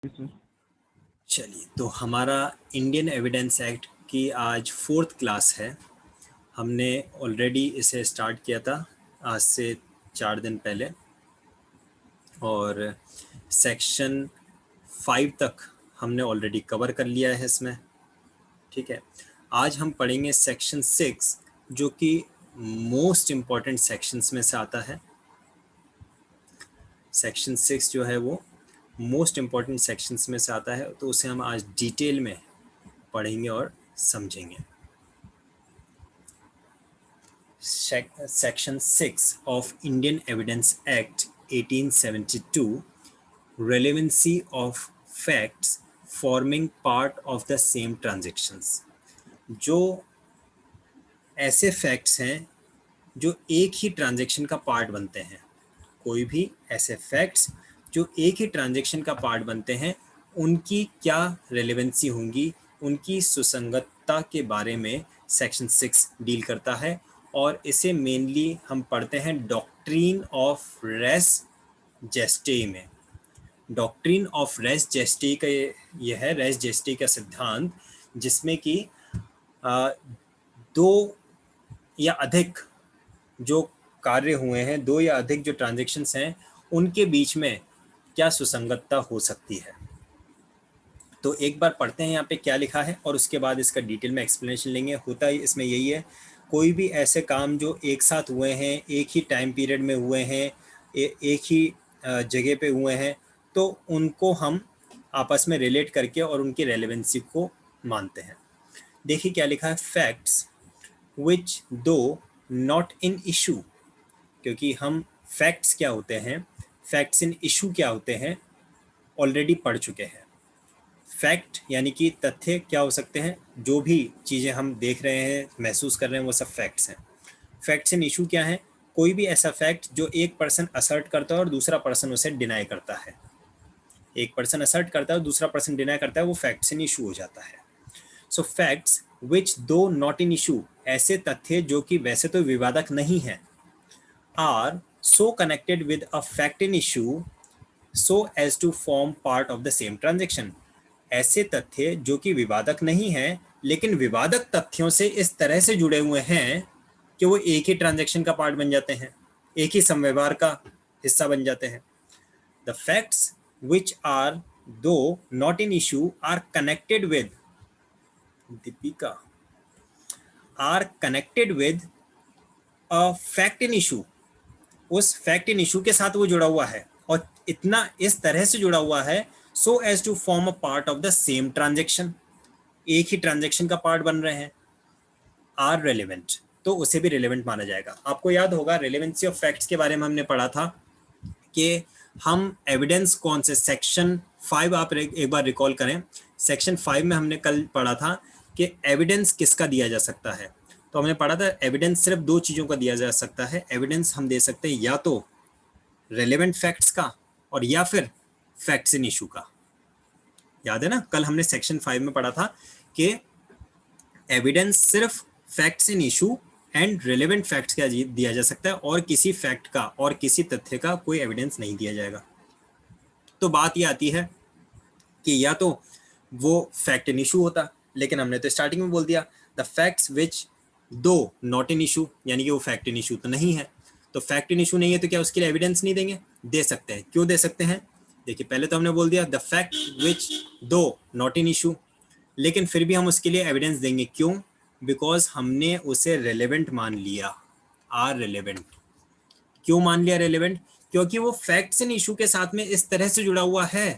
चलिए, तो हमारा इंडियन एविडेंस एक्ट की आज 4th क्लास है। हमने ऑलरेडी इसे स्टार्ट किया था आज से 4 दिन पहले और सेक्शन 5 तक हमने ऑलरेडी कवर कर लिया है इसमें। ठीक है, आज हम पढ़ेंगे सेक्शन 6 जो कि मोस्ट इम्पॉर्टेंट सेक्शंस में से आता है। सेक्शन 6 जो है वो मोस्ट इम्पॉर्टेंट सेक्शंस में से आता है, तो उसे हम आज डिटेल में पढ़ेंगे और समझेंगे। Section 6 of Indian Evidence Act 1872, relevancy of facts forming part of the same transactions। जो ऐसे फैक्ट्स हैं जो एक ही ट्रांजैक्शन का पार्ट बनते हैं, कोई भी ऐसे फैक्ट्स जो एक ही ट्रांजैक्शन का पार्ट बनते हैं, उनकी क्या रेलेवेंसी होंगी, उनकी सुसंगतता के बारे में सेक्शन 6 डील करता है। और इसे मेनली हम पढ़ते हैं डॉक्ट्रिन ऑफ रेस जेस्टे में। डॉक्ट्रिन ऑफ रेस जेस्टे का ये है, रेस जेस्टे का सिद्धांत, जिसमें कि दो या अधिक जो कार्य हुए हैं, दो या अधिक जो ट्रांजैक्शंस हैं, उनके बीच में क्या सुसंगतता हो सकती है। तो एक बार पढ़ते हैं यहाँ पे क्या लिखा है और उसके बाद इसका डिटेल में एक्सप्लेनेशन लेंगे। होता ही इसमें यही है, कोई भी ऐसे काम जो एक साथ हुए हैं, एक ही टाइम पीरियड में हुए हैं, एक ही जगह पे हुए हैं, तो उनको हम आपस में रिलेट करके और उनकी रेलेवेंसी को मानते हैं। देखिए क्या लिखा है, facts which do not in issue, क्योंकि हम फैक्ट्स क्या होते हैं, फैक्ट्स इन इशू क्या होते हैं, ऑलरेडी पढ़ चुके हैं। फैक्ट यानी कि तथ्य क्या हो सकते हैं, जो भी चीज़ें हम देख रहे हैं, महसूस कर रहे हैं, वो सब फैक्ट्स हैं। फैक्ट्स इन इशू क्या है, कोई भी ऐसा फैक्ट जो एक पर्सन असर्ट करता है और दूसरा पर्सन उसे डिनाई करता है। एक पर्सन असर्ट करता है और दूसरा पर्सन डिनाई करता है, वो फैक्ट्स इन इशू हो जाता है। सो facts which do not in issue, ऐसे तथ्य जो कि वैसे तो विवादक नहीं है, are so connected with a fact in issue so as to form part of the same transaction. ऐसे तथ्य जो कि विवादक नहीं है लेकिन विवादक तथ्यों से इस तरह से जुड़े हुए हैं कि वो एक ही ट्रांजैक्शन का पार्ट बन जाते हैं, एक ही समव्यवहार का हिस्सा बन जाते हैं। The facts which are though not in issue are connected with दीपिका are connected with a fact in issue, उस फैक्ट इन इशू के साथ वो जुड़ा हुआ है और इतना इस तरह से जुड़ा हुआ है so as to form a part of the same transaction, एक ही ट्रांजेक्शन का पार्ट बन रहे हैं। आर रेलिवेंट, तो उसे भी रेलिवेंट माना जाएगा। आपको याद होगा रेलिवेंसी ऑफ फैक्ट्स के बारे में हमने पढ़ा था कि हम एविडेंस कौन से, सेक्शन 5 आप एक बार रिकॉल करें, सेक्शन 5 में हमने कल पढ़ा था कि एविडेंस किसका दिया जा सकता है। तो हमने पढ़ा था एविडेंस सिर्फ दो चीज़ों का दिया जा सकता है। एविडेंस हम दे सकते हैं या तो रेलेवेंट फैक्ट्स का और या फिर फैक्ट्स इन इशू का। याद है ना, कल हमने सेक्शन 5 में पढ़ा था कि एविडेंस सिर्फ facts in issue and relevant facts का दिया जा सकता है और किसी फैक्ट का और किसी तथ्य का कोई एविडेंस नहीं दिया जाएगा। तो बात ये आती है कि या तो वो फैक्ट इन इशू होता, लेकिन हमने तो स्टार्टिंग में बोल दिया the facts which do not in issue, यानी कि वो फैक्ट इन इशू तो नहीं है। तो फैक्ट इन इशू नहीं है तो क्या उसके लिए एविडेंस नहीं देंगे? दे सकते हैं। क्यों दे सकते हैं? देखिए पहले तो हमने बोल दिया the fact which do not in issue, लेकिन फिर भी हम उसके लिए एविडेंस देंगे। क्यों? बिकॉज हमने उसे रेलेवेंट मान लिया, आर रेलेवेंट। क्यों मान लिया रेलेवेंट? क्योंकि वो फैक्ट्स इन इशू के साथ में इस तरह से जुड़ा हुआ है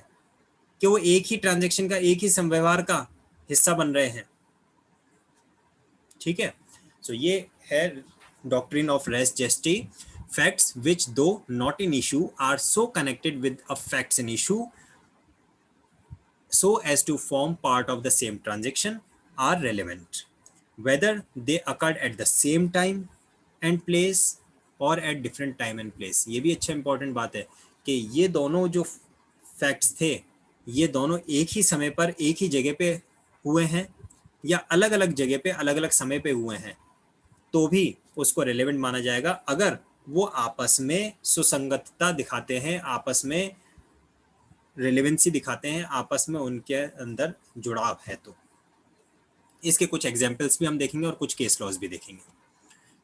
कि वो एक ही ट्रांजैक्शन का, एक ही समव्यवहार का हिस्सा बन रहे हैं। ठीक है, सो ये है doctrine of res gestae. Facts which do not in issue are so connected with a facts in issue so as to form part of the same transaction are relevant whether they occurred at the same time and place or at different time and place। ये भी अच्छा important बात है कि ये दोनों जो facts थे, ये दोनों एक ही समय पर एक ही जगह पे हुए हैं या अलग अलग जगह पे अलग अलग समय पे हुए हैं, तो भी उसको रेलेवेंट माना जाएगा अगर वो आपस में सुसंगतता दिखाते हैं, आपस में रिलेवेंसी दिखाते हैं, आपस में उनके अंदर जुड़ाव है। तो इसके कुछ एग्जाम्पल्स भी हम देखेंगे और कुछ केस लॉज भी देखेंगे।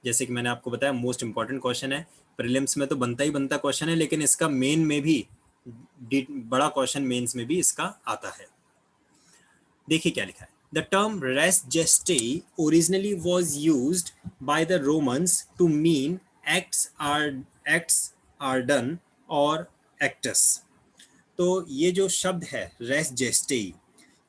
जैसे कि मैंने आपको बताया मोस्ट इंपॉर्टेंट क्वेश्चन है, प्रीलिम्स में तो बनता ही बनता क्वेश्चन है, लेकिन इसका मेन में भी बड़ा क्वेश्चन मेंस में भी इसका आता है। देखिए क्या लिखा है। The term res gestae originally was used by the Romans to mean acts are done or actus। तो ये जो शब्द है res gestae,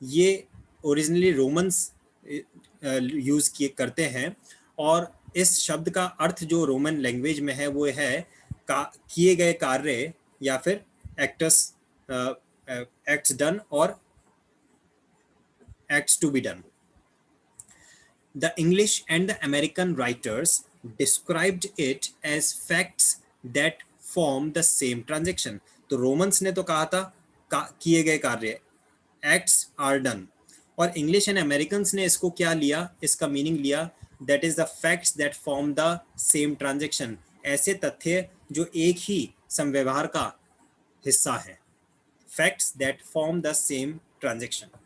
ये ओरिजिनली रोमन्स यूज किए करते हैं, और इस शब्द का अर्थ जो रोमन लैंग्वेज में है वो है किए गए कार्य या फिर एक्टस, एक्ट्स डन और acts to be done. The English and the American writers described it as facts that form the same transaction। तो रोमन्स ने तो कहा था किए गए कार्य, acts are done, और इंग्लिश एंड अमेरिकन्स ने इसको क्या लिया, इसका मीनिंग लिया that is the facts that form the same transaction, ऐसे तथ्य जो एक ही संव्यवहार का हिस्सा है, facts that form the same transaction।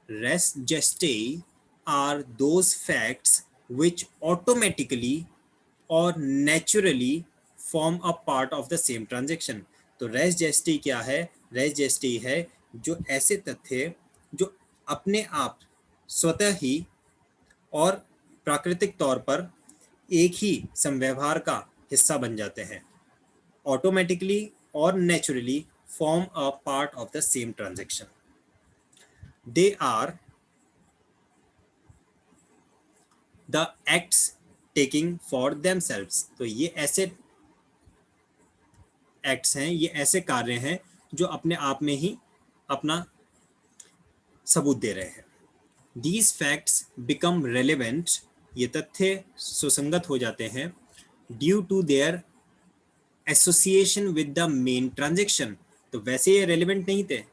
Res gestae are those facts which automatically or naturally form a part of the same transaction। तो res gestae क्या है? res gestae है जो ऐसे तथ्य जो अपने आप स्वतः ही और प्राकृतिक तौर पर एक ही संव्यवहार का हिस्सा बन जाते हैं, ऑटोमेटिकली और naturally form a part of the same transaction. They are the acts taking for themselves। तो ये ऐसे एक्ट्स हैं, ये ऐसे कार्य हैं जो अपने आप में ही अपना सबूत दे रहे हैं। These facts become relevant, ये तथ्य सुसंगत हो जाते हैं due to their association with the main transaction। तो वैसे ये रेलिवेंट नहीं थे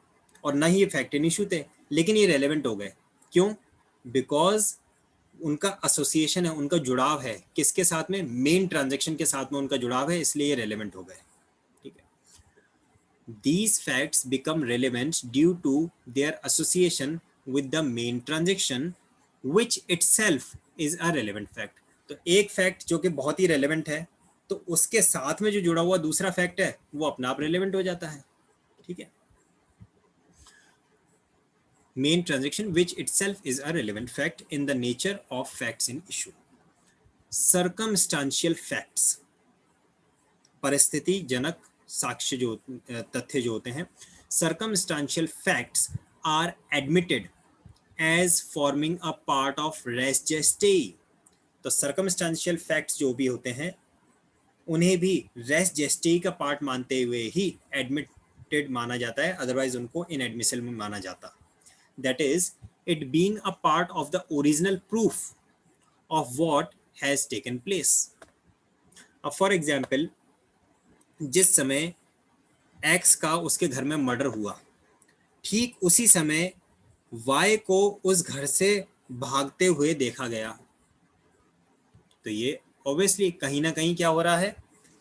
और ना ही ये फैक्ट इन इशू थे, लेकिन ये रेलेवेंट हो गए। क्यों? बिकॉज उनका एसोसिएशन है, उनका जुड़ाव है किसके साथ में? मेन ट्रांजैक्शन के साथ में उनका जुड़ाव है, इसलिए ये रेलेवेंट हो गए। ठीक है। These facts become relevant due to their association with the main transaction which itself is a relevant fact। तो एक फैक्ट जो कि बहुत ही रेलेवेंट है, तो उसके साथ में जो जुड़ा हुआ दूसरा फैक्ट है वो अपना आप रेलेवेंट हो जाता है। ठीक है। Main transaction which itself is a relevant fact in the nature of facts in issue। Circumstantial facts, परिस्थिति जनक साक्ष्य जो तथ्य जो होते हैं, circumstantial facts are admitted as forming a part of res gestae। तो circumstantial facts जो भी होते हैं उन्हें भी res gestae का पार्ट मानते हुए ही admitted माना जाता है, अदरवाइज उनको inadmissible माना जाता। That is, it being a part of the original proof of what has taken place। अब फॉर एग्जाम्पल, जिस समय X का उसके घर में मर्डर हुआ, ठीक उसी समय Y को उस घर से भागते हुए देखा गया, तो ये ऑब्वियसली कहीं ना कहीं क्या हो रहा है,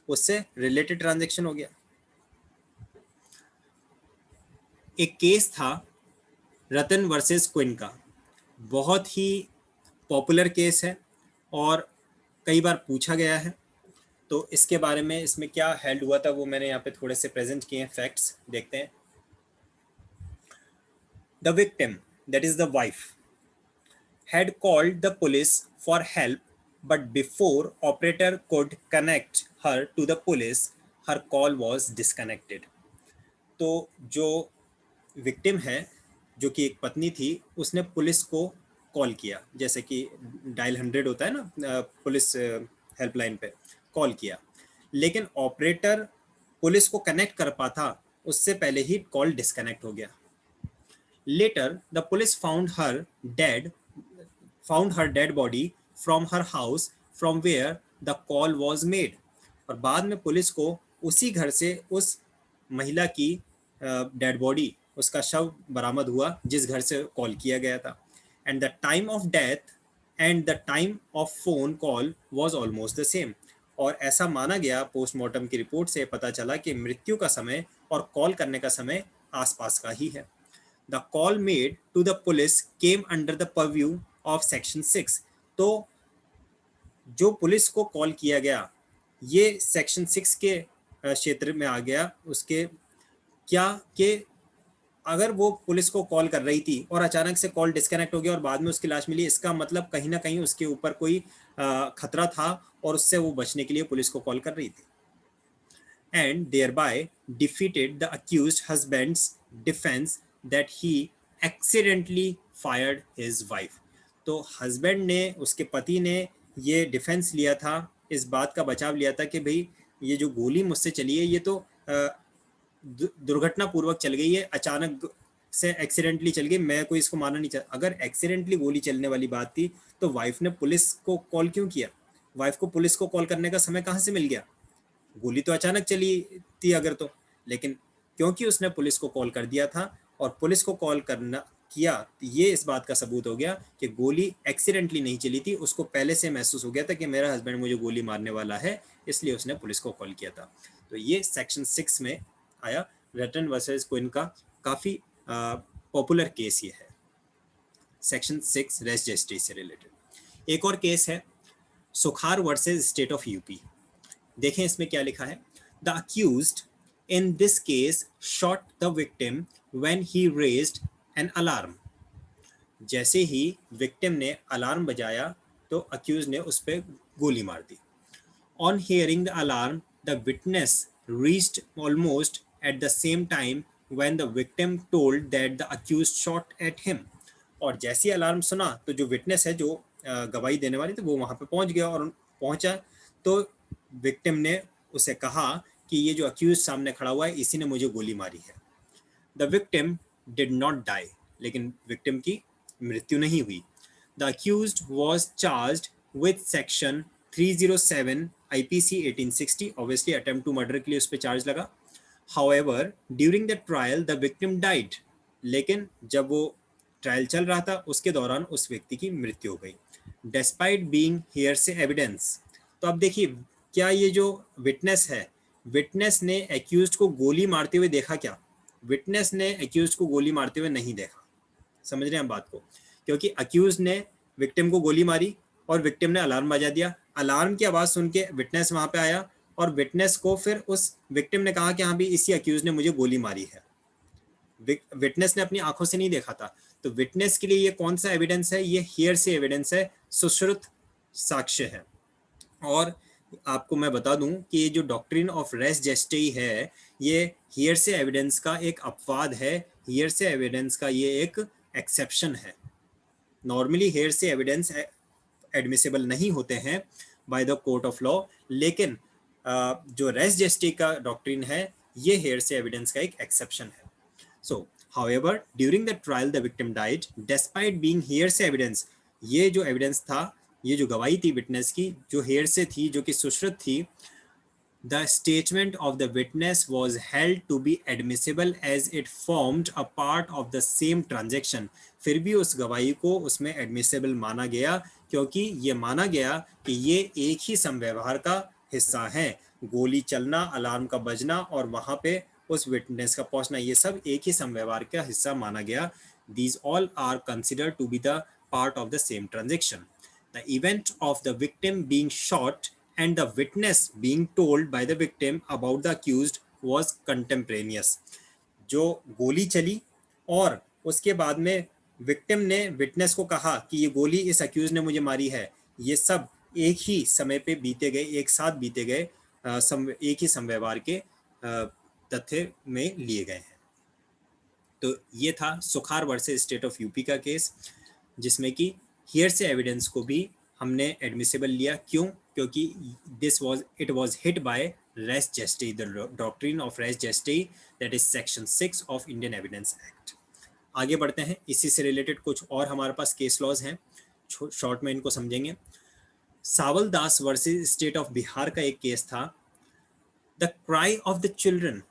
उससे रिलेटेड ट्रांजैक्शन हो गया। एक केस था रतन वर्सेस क्विन का, बहुत ही पॉपुलर केस है और कई बार पूछा गया है। तो इसके बारे में, इसमें क्या हेल्ड हुआ था वो मैंने यहाँ पे थोड़े से प्रेजेंट किए हैं, फैक्ट्स देखते हैं। The victim, that is the wife, had called the police for help, but before operator could connect her to the police, her call was disconnected। तो जो विक्टिम है, जो कि एक पत्नी थी, उसने पुलिस को कॉल किया, जैसे कि डायल 100 होता है ना पुलिस हेल्पलाइन पे, कॉल किया, लेकिन ऑपरेटर पुलिस को कनेक्ट कर पाता उससे पहले ही कॉल डिस्कनेक्ट हो गया। Later, the police found her dead body from her house from where the call was made। और बाद में पुलिस को उसी घर से उस महिला की डेड बॉडी, उसका शव बरामद हुआ जिस घर से कॉल किया गया था। And the time of death and the time of phone call was almost the same. और ऐसा माना गया, पोस्टमार्टम की रिपोर्ट से पता चला कि मृत्यु का समय और कॉल करने का समय आसपास का ही है। The call made to the police came under the purview of section 6। तो जो पुलिस को कॉल किया गया ये सेक्शन 6 के क्षेत्र में आ गया। उसके क्या कि अगर वो पुलिस को कॉल कर रही थी और अचानक से कॉल डिस्कनेक्ट हो गया और बाद में उसकी लाश मिली, इसका मतलब कहीं ना कहीं उसके ऊपर कोई खतरा था और उससे वो बचने के लिए पुलिस को कॉल कर रही थी। And thereby defeated the accused husband's defense that he accidentally fired his wife। तो हस्बैंड ने, उसके पति ने ये डिफेंस लिया था, इस बात का बचाव लिया था कि भाई ये जो गोली मुझसे चली है ये तो दुर्घटना पूर्वक चल गई है, अचानक से एक्सीडेंटली चल गई, मैं कोई इसको मानना नहीं चाहता। अगर एक्सीडेंटली गोली चलने वाली बात थी तो वाइफ ने पुलिस को कॉल क्यों किया? वाइफ को पुलिस को कॉल करने का समय कहाँ से मिल गया? गोली तो अचानक चली थी अगर तो, लेकिन क्योंकि उसने पुलिस को कॉल कर दिया था और पुलिस को कॉल करना किया, ये इस बात का सबूत हो गया कि गोली एक्सीडेंटली नहीं चली थी, उसको पहले से महसूस हो गया था कि मेरा हस्बैंड मुझे गोली मारने वाला है, इसलिए उसने पुलिस को कॉल किया था। तो ये सेक्शन 6 में आया। रटन वर्सेस क्विन का काफ़ी पॉपुलर केस ये है, सेक्शन 6 रेस जस्टिस से रिलेटेड। एक और केस है सुखार वर्सेस स्टेट ऑफ यूपी। देखें इसमें क्या लिखा है। The accused in this case shot the victim when he raised an alarm. जैसे ही विक्टिम ने अलार्म बजाया तो अक्यूज ने उस पर गोली मार दी। On hearing the alarm the witness reached almost at the same time when the victim told that the accused shot at him. और जैसे ही अलार्म सुना तो जो विटनेस है, जो गवाही देने वाली थी, वो वहां पे पहुंच गया और पहुंचा तो विक्टिम ने उसे कहा कि ये जो अक्यूज सामने खड़ा हुआ है इसी ने मुझे गोली मारी है। The victim did not die, लेकिन विक्टिम की मृत्यु नहीं हुई। The accused was charged with section 307 IPC 1860, obviously attempt to murder के लिए उस पर चार्ज लगा। However during the trial the victim died, लेकिन जब वो ट्रायल चल रहा था उसके दौरान उस व्यक्ति की मृत्यु हो गई। Despite being hearsay evidence. तो अब देखिए, क्या ये जो विटनेस है, विटनेस ने एक्यूज्ड को गोली मारते हुए देखा क्या? विटनेस ने एक्यूज्ड को गोली मारते हुए नहीं देखा। समझ रहे हैं हम बात को? क्योंकि अक्यूज ने विक्टिम को गोली मारी और विक्टिम ने अलार्म बजा दिया। अलार्म की आवाज़ सुन के विटनेस वहां पे आया और विटनेस को फिर उस विक्टिम ने कहा कि हाँ भी इसी अक्यूज ने मुझे गोली मारी है। विटनेस ने अपनी आंखों से नहीं देखा था। तो विटनेस के लिए ये कौन सा एविडेंस है? ये हियर से एविडेंस है, सुश्रुत साक्ष्य है। और आपको मैं बता दूं कि ये जो डॉक्ट्रिन ऑफ रेस जेस्टेई है ये हियर से एविडेंस का एक अपवाद है, हियर से एविडेंस का ये एक एक्सेप्शन है। नॉर्मली हियर से एविडेंस एडमिसिबल नहीं होते हैं by the court of law, लेकिन जो रेस जेस्टेई का डॉक्ट्रिन है ये हियर से एविडेंस का एक एक्सेप्शन है। So, however, during the trial, the victim died despite being hearsay evidence। ये जो एविडेंस था, ये जो गवाही थी विटनेस की, जो हेयरसे थी, जो कि सुश्रुत थी, the statement of the witness was held to be admissible as it formed a part of the same transaction। फिर भी उस गवाही को उसमें एडमिसिबल माना गया क्योंकि ये माना गया कि ये एक ही समव्यवहार का हिस्सा है। गोली चलना, अलार्म का बजना और वहां पे उस विटनेस का पहुंचना, ये सब एक ही समव्यवहार का हिस्सा माना गया। These all are considered to be the part of the same transaction। The event of the victim being shot and the witness being told by the victim about the accused was contemporaneous। जो गोली चली और उसके बाद में victim ने witness को कहा कि ये गोली इस अक्यूज ने मुझे मारी है, ये सब एक ही समय पे बीते गए, एक साथ बीते गए, एक ही समव्यवहार के तथ्य में लिए गए हैं। तो ये था सुखार वर्सेस स्टेट ऑफ यूपी का केस, जिसमें कि हियर से एविडेंस को भी हमने एडमिसिबल लिया। क्यों? क्योंकि it was hit by res gestae, the doctrine of res gestae, that is section 6 of Indian evidence act. आगे बढ़ते हैं, इसी से रिलेटेड कुछ और हमारे पास केस लॉज हैं, शॉर्ट में इनको समझेंगे। Sawal Das versus state of Bihar का एक केस था। The cry of the children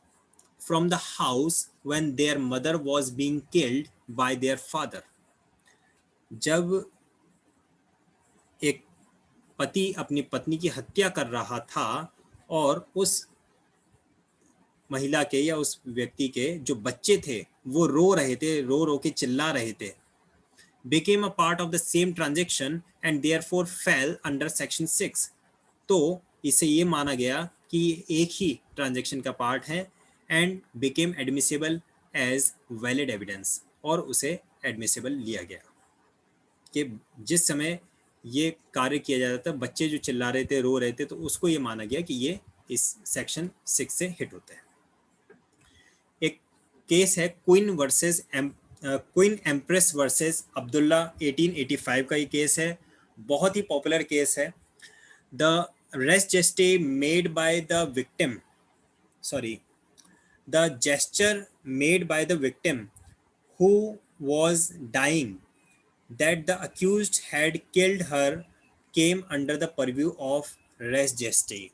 from the house when their mother was being killed by their father। जब एक पति अपनी पत्नी की हत्या कर रहा था और उस महिला के या उस व्यक्ति के जो बच्चे थे वो रो रहे थे, रो रो के चिल्ला रहे थे, became a part of the same transaction and therefore fell under section 6. तो इसे ये माना गया कि एक ही ट्रांजैक्शन का पार्ट है and became admissible as valid evidence, और उसे एडमिसिबल लिया गया कि जिस समय ये कार्य किया जा रहा था, बच्चे जो चिल्ला रहे थे, रो रहे थे, तो उसको ये माना गया कि ये इस सेक्शन 6 से हिट होते हैं। एक केस है क्वीन एम्प्रेस वर्सेस अब्दुल्ला 1885 का ये केस है, बहुत ही पॉपुलर केस है। The rest जेस्टे made by the victim, the gesture made by the victim who was dying that the accused had killed her came under the purview of res gestae.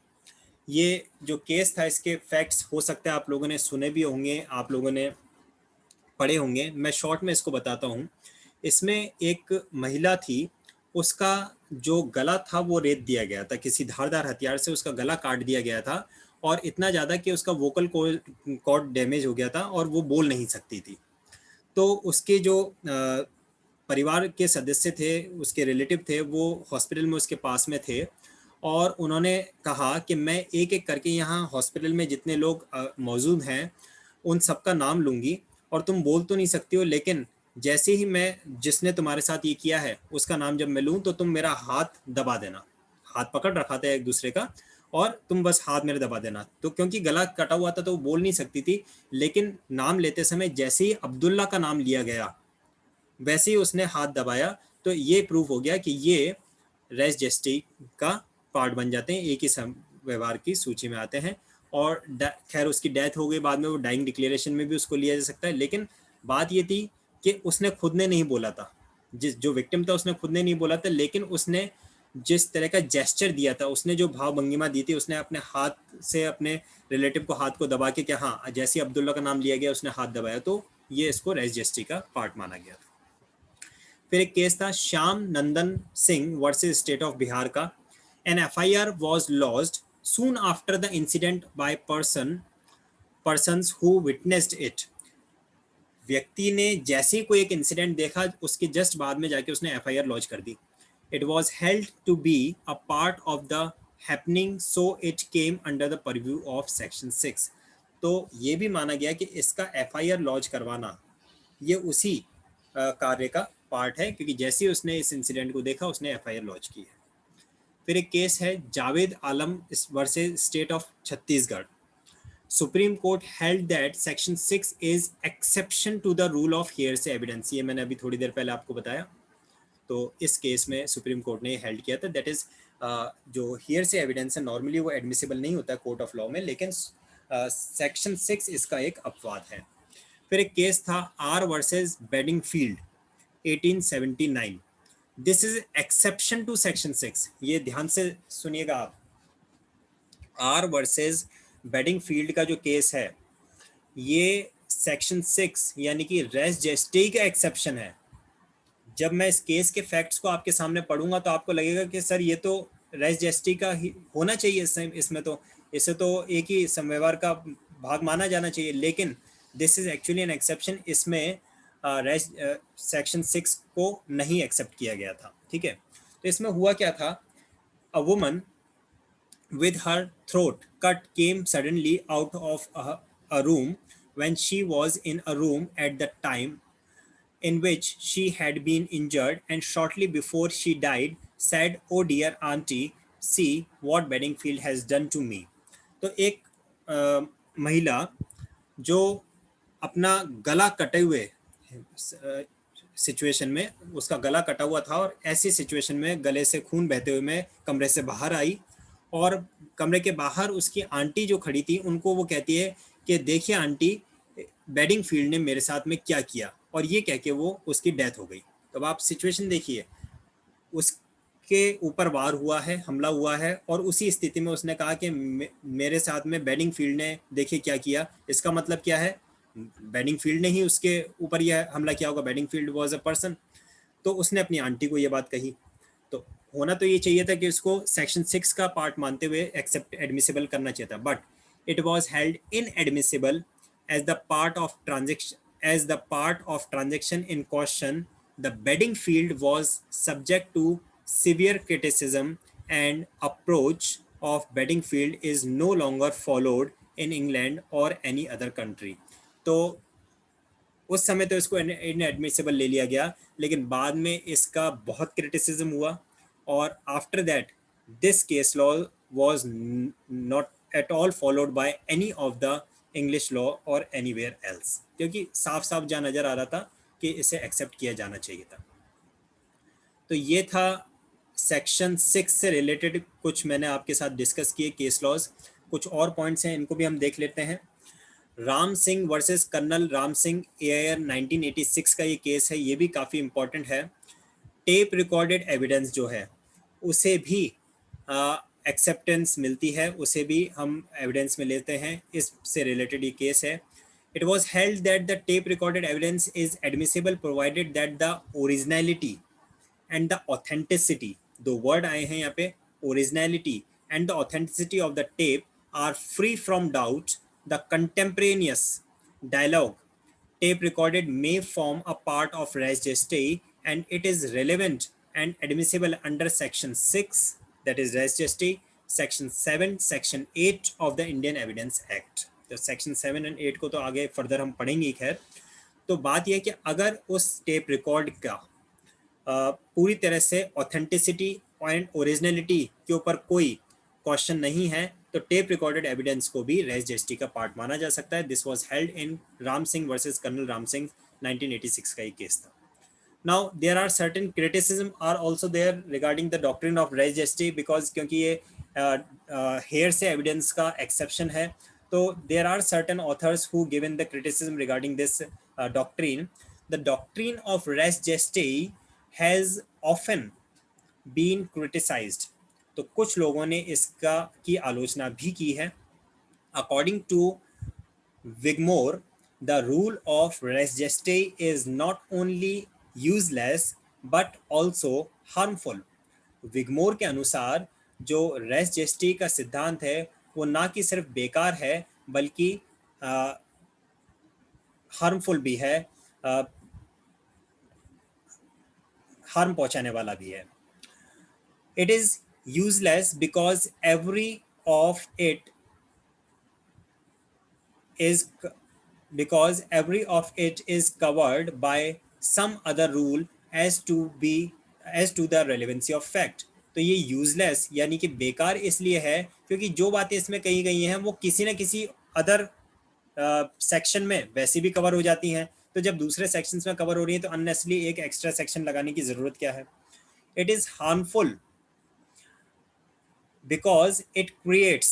ये जो case था, इसके facts हो सकते हैं आप लोगों ने सुने भी होंगे, आप लोगों ने पढ़े होंगे, मैं शॉर्ट में इसको बताता हूँ। इसमें एक महिला थी, उसका जो गला था वो रेत दिया गया था, किसी धारदार हथियार से उसका गला काट दिया गया था, और इतना ज़्यादा कि उसका वोकल कॉर्ड डैमेज हो गया था और वो बोल नहीं सकती थी। तो उसके जो परिवार के सदस्य थे, उसके रिलेटिव थे, वो हॉस्पिटल में उसके पास में थे, और उन्होंने कहा कि मैं एक एक करके यहाँ हॉस्पिटल में जितने लोग मौजूद हैं उन सबका नाम लूँगी, और तुम बोल तो नहीं सकती हो, लेकिन जैसे ही मैं जिसने तुम्हारे साथ ये किया है उसका नाम जब मैं लूँ तो तुम मेरा हाथ दबा देना। हाथ पकड़ रखा था एक दूसरे का, और तुम बस हाथ मेरे दबा देना। तो क्योंकि गला कटा हुआ था तो वो बोल नहीं सकती थी, लेकिन नाम लेते समय जैसे ही अब्दुल्ला का नाम लिया गया वैसे ही उसने हाथ दबाया। तो ये प्रूफ हो गया कि ये रेस जेस्टी का पार्ट बन जाते हैं, एक ही व्यवहार की सूची में आते हैं। और खैर उसकी डेथ हो गई बाद में, वो डाइंग डिक्लेरेशन में भी उसको लिया जा सकता है, लेकिन बात ये थी कि उसने खुद ने नहीं बोला था, जो विक्टिम था उसने खुद ने नहीं बोला था, लेकिन उसने जिस तरह का जेस्चर दिया था, उसने जो भाव भंगिमा दी थी, उसने अपने हाथ से अपने रिलेटिव को हाथ को दबा के, क्या हाँ जैसे अब्दुल्ला का नाम लिया गया उसने हाथ दबाया, तो ये इसको रेस जेस्टी का पार्ट माना गया था। फिर एक केस था Shyam Nandan Singh versus state of Bihar का। An FIR was lodged soon after the incident by persons who witnessed it. व्यक्ति ने जैसे ही कोई एक इंसिडेंट देखा, उसके जस्ट बाद में जाके उसने एफआईआर लॉन्च कर दी। It was held to be a part of the happening, so it came under the purview of section 6। तो ये भी माना गया कि इसका एफआईआर लॉन्च करवाना ये उसी कार्य का पार्ट है, क्योंकि जैसे ही उसने इस इंसिडेंट को देखा उसने एफआईआर लॉन्च की है। फिर एक केस है Javed Alam versus state of Chhattisgarh. Supreme court held that section 6 is exception to the rule of hearsay evidence. ये मैंने अभी थोड़ी देर पहले आपको बताया। तो इस केस में सुप्रीम कोर्ट ने हेल्ड किया था, दैट इज जो हियरसे एविडेंस है नॉर्मली वो एडमिसिबल नहीं होता कोर्ट ऑफ लॉ में, लेकिन सेक्शन 6 इसका एक अपवाद है। फिर एक केस था R versus Bedingfield 1879। This is exception to section 6। ये ध्यान से सुनिएगा आप। आर वर्सेस बेडिंगफील्ड का जो केस है ये सेक्शन 6 यानी कि रेस जेस्टे का एक्सेप्शन है। जब मैं इस केस के फैक्ट्स को आपके सामने पढ़ूंगा तो आपको लगेगा कि सर ये तो रेस जेस्टी का ही होना चाहिए, इसमें तो इसे तो एक ही समव्यवहार का भाग माना जाना चाहिए, लेकिन this is actually an exception. इसमें सेक्शन 6 को नहीं एक्सेप्ट किया गया था। ठीक है, तो इसमें हुआ क्या था, a woman with her throat cut came suddenly out of a room when she was in a room at the time in which she had been injured, and shortly before she died said, "Oh dear auntie, see what Bedingfield has done to me." तो एक महिला जो अपना गला कटे हुए situation में, उसका गला कटा हुआ था और ऐसी सिचुएशन में गले से खून बहते हुए मैं कमरे से बाहर आई, और कमरे के बाहर उसकी आंटी जो खड़ी थी उनको वो कहती है कि देखिए आंटी, बेडिंगफील्ड ने मेरे साथ में क्या किया, और ये कह के वो उसकी डेथ हो गई। तो आप सिचुएशन देखिए, उसके ऊपर वार हुआ है, हमला हुआ है, और उसी स्थिति में उसने कहा कि मेरे साथ में बेडिंगफील्ड ने देखिए क्या किया। इसका मतलब क्या है, बेडिंगफील्ड ने ही उसके ऊपर यह हमला किया होगा। बेडिंगफील्ड वाज अ पर्सन। तो उसने अपनी आंटी को ये बात कही। तो होना तो ये चाहिए था कि उसको सेक्शन 6 का पार्ट मानते हुए एक्सेप्ट एडमिसिबल करना चाहिए था, but it was held inadmissible as the part of transaction in question. The betting field was subject to severe criticism, and approach of betting field is no longer followed in England or any other country. तो उस समय तो इसको inadmissible ले लिया गया, लेकिन बाद में इसका बहुत क्रिटिसिज्म हुआ, और after that this case law was not at all followed by any of the English law और एनीवेयर एल्स, क्योंकि साफ साफ जहाँ नज़र आ रहा था कि इसे एक्सेप्ट किया जाना चाहिए था. तो ये था सेक्शन 6 से रिलेटेड कुछ मैंने आपके साथ डिस्कस किए केस लॉज. कुछ और पॉइंट्स हैं, इनको भी हम देख लेते हैं. Ram Singh versus colonel Ram Singh AIR 1986 का ये केस है, ये भी काफ़ी इम्पोर्टेंट है. टेप रिकॉर्डेड एविडेंस जो है उसे भी एक्सेप्टेंस मिलती है, उसे भी हम एविडेंस में लेते हैं. इससे रिलेटेड ये केस है. It was held that the tape recorded evidence is admissible provided that the originality and the authenticity, दो वर्ड आए हैं यहाँ पे, originality and the authenticity of the tape are free from doubt. The contemporaneous dialogue tape recorded may form a part of res gestae, and it is relevant and admissible under section 6, that is res gestae, section 7, section 8 of the Indian Evidence Act. तो section 7 and 8 को तो आगे further हम पढ़ेंगे. खैर, तो बात यह कि अगर उस टेप रिकॉर्ड का पूरी तरह से ऑथेंटिसिटी एंड ओरिजिनलिटी के ऊपर कोई क्वेश्चन नहीं है, तो टेप रिकॉर्डेड एविडेंस को भी रेस जेस्टी का पार्ट माना जा सकता है. This was held in Ram Singh versus colonel Ram Singh 1986 का ये केस था. Now there are certain criticism are also there regarding the doctrine of res gestae, because क्योंकि ये हेयर से एविडेंस का एक्सेप्शन है, तो there are certain authors who given the criticism regarding this doctrine. The doctrine of res gestae has often been criticized. तो कुछ लोगों ने इसका की आलोचना भी की है. According to Wigmore, the rule of res gestae is not only useless but also harmful. Wigmore के अनुसार जो रेस जेस्टे का सिद्धांत है वो ना कि सिर्फ बेकार है बल्कि हार्मफुल भी है, हार्म पहुंचाने वाला भी है. It is useless because every of it is covered by some other rule as to the relevancy of fact. तो ये यूजलेस यानी कि बेकार इसलिए है क्योंकि जो बातें इसमें कही गई हैं वो किसी न किसी अदर सेक्शन में वैसे भी कवर हो जाती हैं. तो जब दूसरे सेक्शंस में कवर हो रही है तो अननेसेसरी एक एक्स्ट्रा सेक्शन लगाने की ज़रूरत क्या है. It is harmful because it creates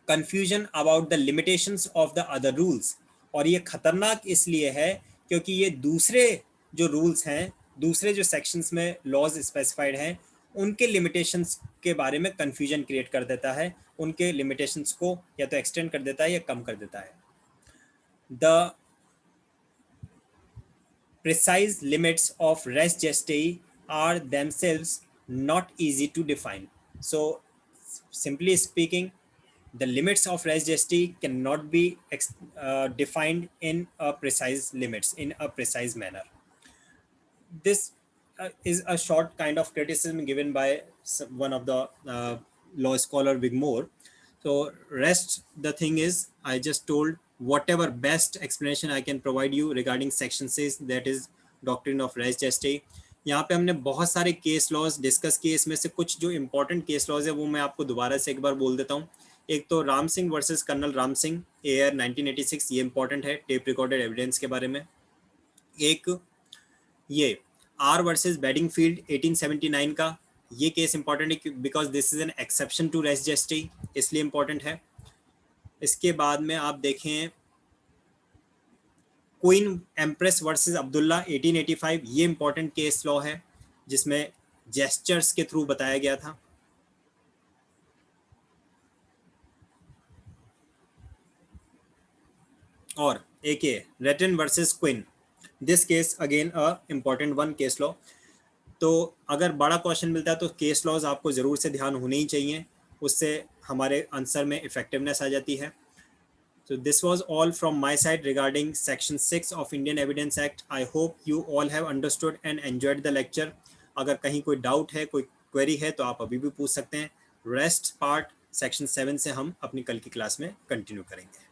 confusion about the limitations of the other rules. और ये खतरनाक इसलिए है क्योंकि ये दूसरे जो रूल्स हैं, दूसरे जो सेक्शंस में लॉज स्पेसिफाइड हैं, उनके लिमिटेशंस के बारे में कंफ्यूजन क्रिएट कर देता है, उनके लिमिटेशंस को या तो एक्सटेंड कर देता है या कम कर देता है. The precise limits of res gestae are themselves not easy to define. So simply speaking, the limits of res gestae cannot be defined in a precise manner. This is a short kind of criticism given by one of the law scholar Wigmore. So rest the thing is, I just told whatever best explanation I can provide you regarding section 6, that is doctrine of res gestae. यहाँ पे हमने बहुत सारे case laws discuss किए, इसमें से कुछ जो इम्पोर्टेंट केस लॉज है वो मैं आपको दोबारा से एक बार बोल देता हूँ. एक तो Ram Singh versus colonel Ram Singh AIR 1986, ये इम्पोर्टेंट है टेप रिकॉर्डेड एविडेंस के बारे में. एक ये आर वर्सेस बेडिंगफील्ड 1879 का, ये केस इंपॉर्टेंट है because this is an exception to res gestae, इसलिए इंपॉर्टेंट है. इसके बाद में आप देखें क्वीन एम्प्रेस वर्सेस अब्दुल्ला 1885, ये इंपॉर्टेंट केस लॉ है जिसमें जेस्चर्स के थ्रू बताया गया था. और एक ये Ratten versus Queen, this case again a important one case law. तो अगर बड़ा क्वेश्चन मिलता है तो केस लॉज आपको ज़रूर से ध्यान होने ही चाहिए. उससे हमारे आंसर में इफेक्टिवनेस आ जाती है. So this was all from my side regarding section 6 of Indian Evidence Act. I hope you all have understood and enjoyed the lecture. अगर कहीं कोई डाउट है, कोई क्वेरी है तो आप अभी भी पूछ सकते हैं. रेस्ट पार्ट सेक्शन 7 से हम अपनी कल की क्लास में कंटिन्यू करेंगे.